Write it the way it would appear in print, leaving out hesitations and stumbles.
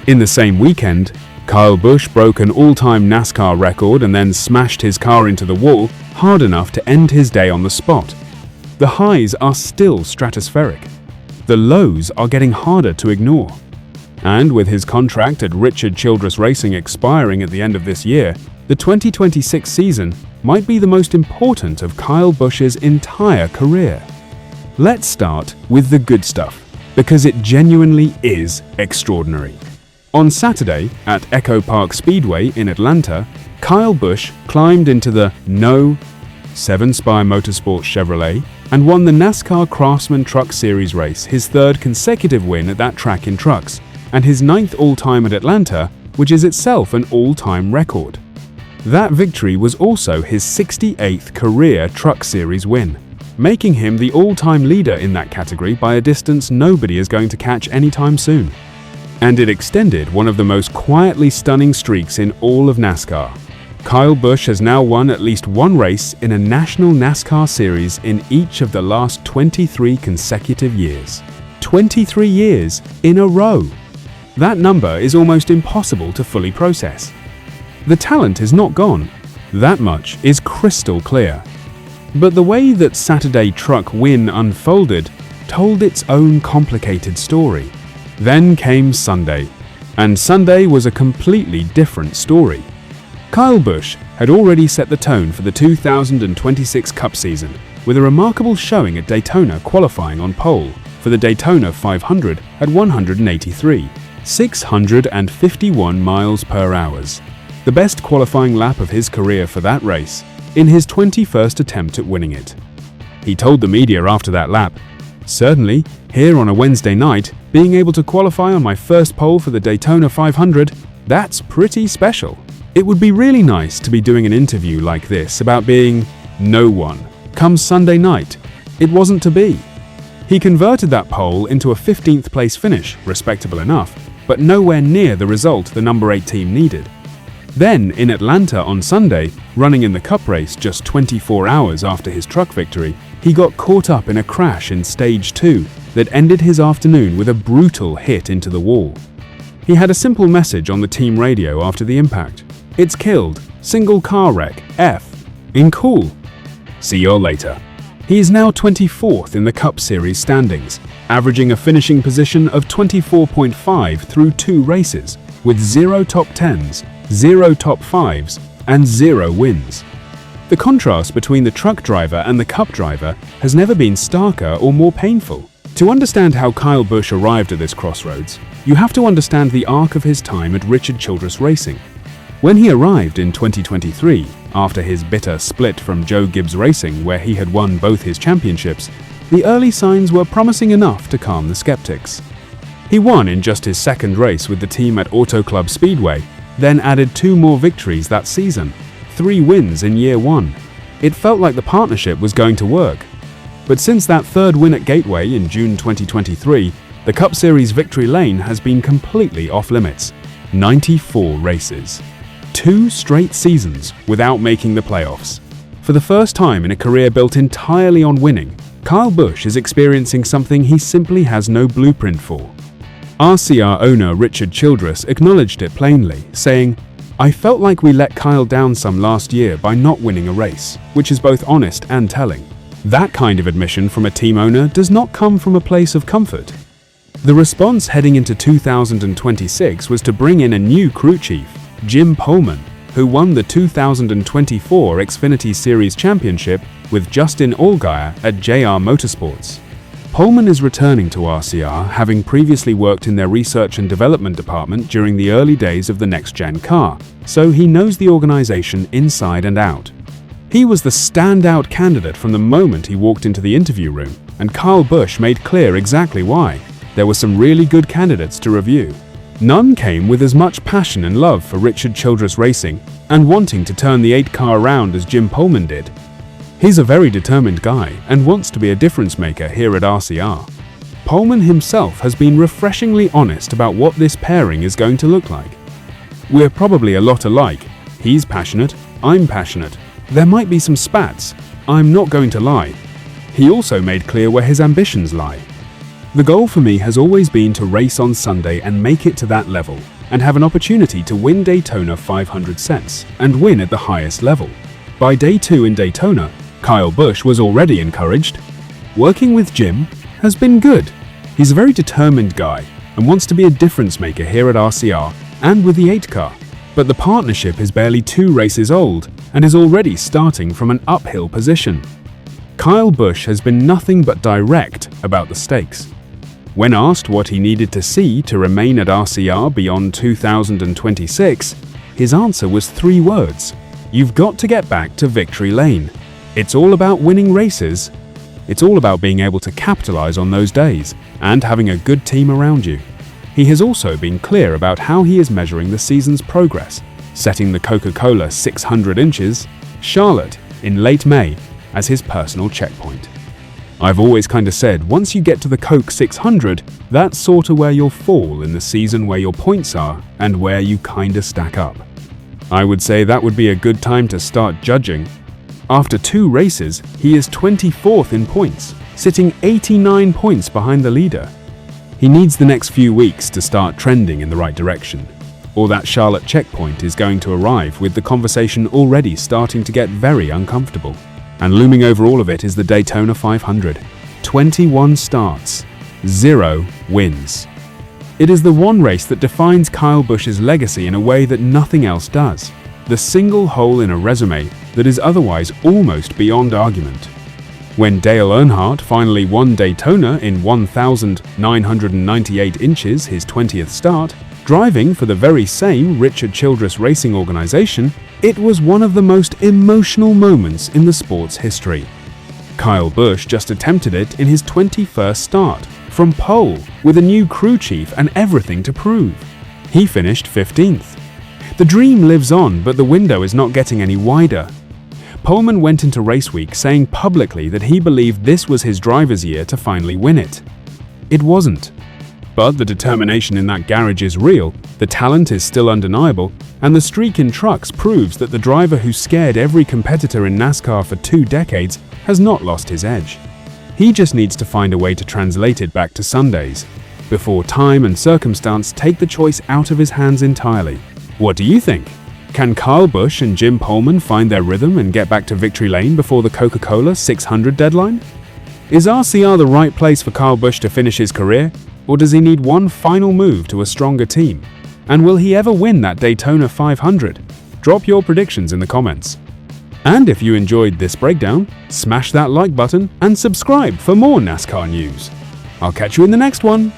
In the same weekend, Kyle Busch broke an all-time NASCAR record and then smashed his car into the wall hard enough to end his day on the spot. The highs are still stratospheric. The lows are getting harder to ignore. And with his contract at Richard Childress Racing expiring at the end of this year, the 2026 season might be the most important of Kyle Busch's entire career. Let's start with the good stuff, because it genuinely is extraordinary. On Saturday, at Echo Park Speedway in Atlanta, Kyle Busch climbed into the No. 7-Spire Motorsports Chevrolet and won the NASCAR Craftsman Truck Series race, his third consecutive win at that track in trucks, and his 9th all-time at Atlanta, which is itself an all-time record. That victory was also his 68th career Truck Series win, making him the all-time leader in that category by a distance nobody is going to catch anytime soon. And it extended one of the most quietly stunning streaks in all of NASCAR. Kyle Busch has now won at least one race in a national NASCAR series in each of the last 23 consecutive years. 23 years in a row! That number is almost impossible to fully process. The talent is not gone. That much is crystal clear. But the way that Saturday truck win unfolded told its own complicated story. Then came Sunday, and Sunday was a completely different story. Kyle Busch had already set the tone for the 2026 Cup season with a remarkable showing at Daytona, qualifying on pole for the Daytona 500 at 183, 651 miles per hour. The best qualifying lap of his career for that race, in his 21st attempt at winning it. He told the media after that lap, "Certainly, here on a Wednesday night, being able to qualify on my first pole for the Daytona 500, that's pretty special. It would be really nice to be doing an interview like this about being no one. Come Sunday night, it wasn't to be." He converted that pole into a 15th place finish, respectable enough, but nowhere near the result the number 8 team needed. Then, in Atlanta on Sunday, running in the Cup race just 24 hours after his truck victory, he got caught up in a crash in Stage 2 that ended his afternoon with a brutal hit into the wall. He had a simple message on the team radio after the impact. "It's killed. Single car wreck. F. In cool. See you later." He is now 24th in the Cup Series standings, averaging a finishing position of 24.5 through 2 races, with 0 top 10s, 0 top 5s, and 0 wins. The contrast between the truck driver and the Cup driver has never been starker or more painful. To understand how Kyle Busch arrived at this crossroads, you have to understand the arc of his time at Richard Childress Racing. When he arrived in 2023, after his bitter split from Joe Gibbs Racing, where he had won both his championships, the early signs were promising enough to calm the skeptics. He won in just his second race with the team at Auto Club Speedway, then added 2 more victories that season, 3 wins in year 1. It felt like the partnership was going to work. But since that third win at Gateway in June 2023, the Cup Series victory lane has been completely off limits. 94 races. 2 straight seasons without making the playoffs. For the first time in a career built entirely on winning, Kyle Busch is experiencing something he simply has no blueprint for. RCR owner Richard Childress acknowledged it plainly, saying, "I felt like we let Kyle down some last year by not winning a race," which is both honest and telling. That kind of admission from a team owner does not come from a place of comfort. The response heading into 2026 was to bring in a new crew chief, Jim Pohlman, who won the 2024 Xfinity Series Championship with Justin Allgaier at JR Motorsports. Pohlman is returning to RCR, having previously worked in their research and development department during the early days of the next-gen car, so he knows the organization inside and out. He was the standout candidate from the moment he walked into the interview room, and Kyle Busch made clear exactly why. There were some really good candidates to review. None came with as much passion and love for Richard Childress Racing and wanting to turn the 8 car around as Jim Pohlman did. He's a very determined guy and wants to be a difference maker here at RCR. Pohlman himself has been refreshingly honest about what this pairing is going to look like. "We're probably a lot alike. He's passionate, I'm passionate. There might be some spats, I'm not going to lie." He also made clear where his ambitions lie. The goal for me has always been to race on Sunday and make it to that level, and have an opportunity to win Daytona 500 cents and win at the highest level. By day 2 in Daytona, Kyle Busch was already encouraged. Working with Jim has been good. He's a very determined guy and wants to be a difference maker here at RCR and with the 8 car. But the partnership is barely 2 races old and is already starting from an uphill position. Kyle Busch has been nothing but direct about the stakes. When asked what he needed to see to remain at RCR beyond 2026, his answer was 3 words: "You've got to get back to victory lane. It's all about winning races. It's all about being able to capitalize on those days and having a good team around you." He has also been clear about how he is measuring the season's progress, setting the Coca-Cola 600 inches, Charlotte, in late May as his personal checkpoint. I've always kind of said once you get to the Coke 600, that's sort of where you'll fall in the season, where your points are and where you kind of stack up. I would say that would be a good time to start judging. After 2 races, he is 24th in points, sitting 89 points behind the leader. He needs the next few weeks to start trending in the right direction, or that Charlotte checkpoint is going to arrive with the conversation already starting to get very uncomfortable. And looming over all of it is the Daytona 500. 21 starts, 0 wins. It is the one race that defines Kyle Busch's legacy in a way that nothing else does. The single hole in a resume that is otherwise almost beyond argument. When Dale Earnhardt finally won Daytona in 1,998 inches, his 20th start, driving for the very same Richard Childress Racing organization, it was one of the most emotional moments in the sport's history. Kyle Busch just attempted it in his 21st start, from pole, with a new crew chief and everything to prove. He finished 15th. The dream lives on, but the window is not getting any wider. Pohlman went into race week saying publicly that he believed this was his driver's year to finally win it. It wasn't. But the determination in that garage is real, the talent is still undeniable, and the streak in trucks proves that the driver who scared every competitor in NASCAR for 2 decades has not lost his edge. He just needs to find a way to translate it back to Sundays, before time and circumstance take the choice out of his hands entirely. What do you think? Can Kyle Busch and Jim Pohlman find their rhythm and get back to victory lane before the Coca-Cola 600 deadline? Is RCR the right place for Kyle Busch to finish his career? Or does he need one final move to a stronger team? And will he ever win that Daytona 500? Drop your predictions in the comments. And if you enjoyed this breakdown, smash that like button and subscribe for more NASCAR news. I'll catch you in the next one.